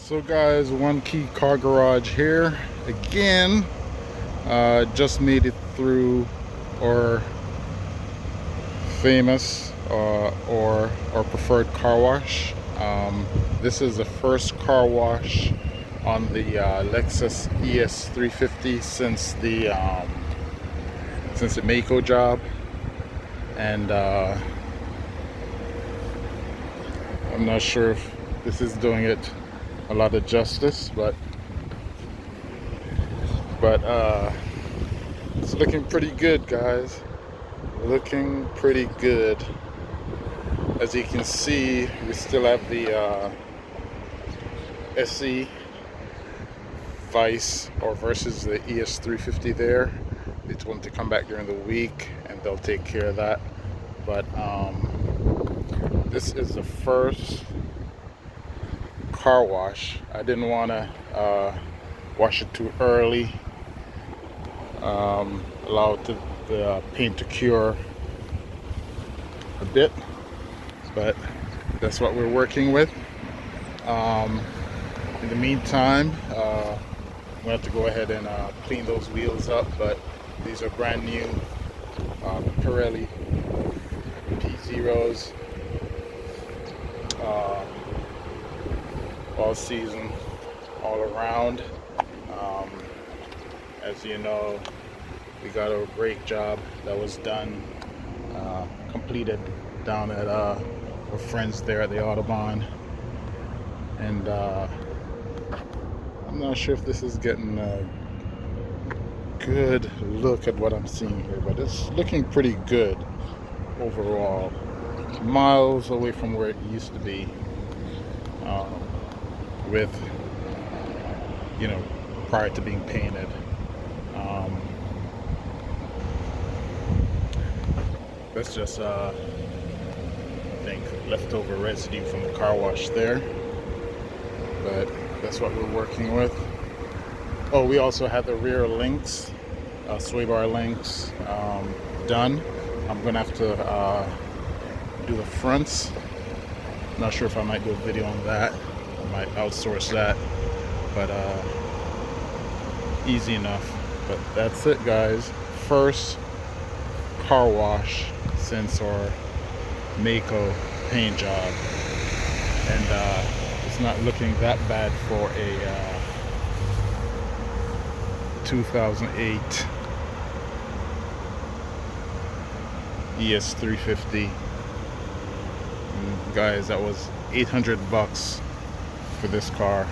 So guys, One Key Car Garage here again. Just made it through our famous or preferred car wash. This is the first car wash on the Lexus ES350 since the Maaco job, and I'm not sure if this is doing it a lot of justice, but it's looking pretty good, guys. Looking pretty good. As you can see, we still have the SE Vice or versus the ES350 there. They told them to come back during the week and they'll take care of that. But this is the first car wash. I didn't want to wash it too early, allow the paint to cure a bit, but that's what we're working with. In the meantime, we have to go ahead and clean those wheels up, but these are brand new Pirelli P0s, all season, all around. As you know, we got a brake job that was done, completed down at our friends there at the Autobahn, and I'm not sure if this is getting a good look at what I'm seeing here, but it's looking pretty good overall. Miles away from where it used to be, with, you know, prior to being painted. That's just I think leftover residue from the car wash there, but that's what we're working with. Oh, we also had the rear links, sway bar links, done. I'm gonna have to do the fronts. Not sure if I might do a video on that. I might outsource that, but easy enough. But that's it, guys. First car wash since our Maaco paint job, and it's not looking that bad for a 2008 ES350. And guys, that was $800 for this car.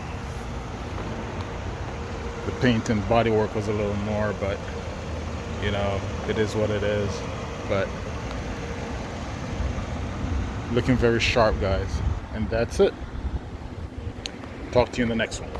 The paint and bodywork was a little more, but you know, it is what it is. But looking very sharp, guys. And that's it. Talk to you in the next one.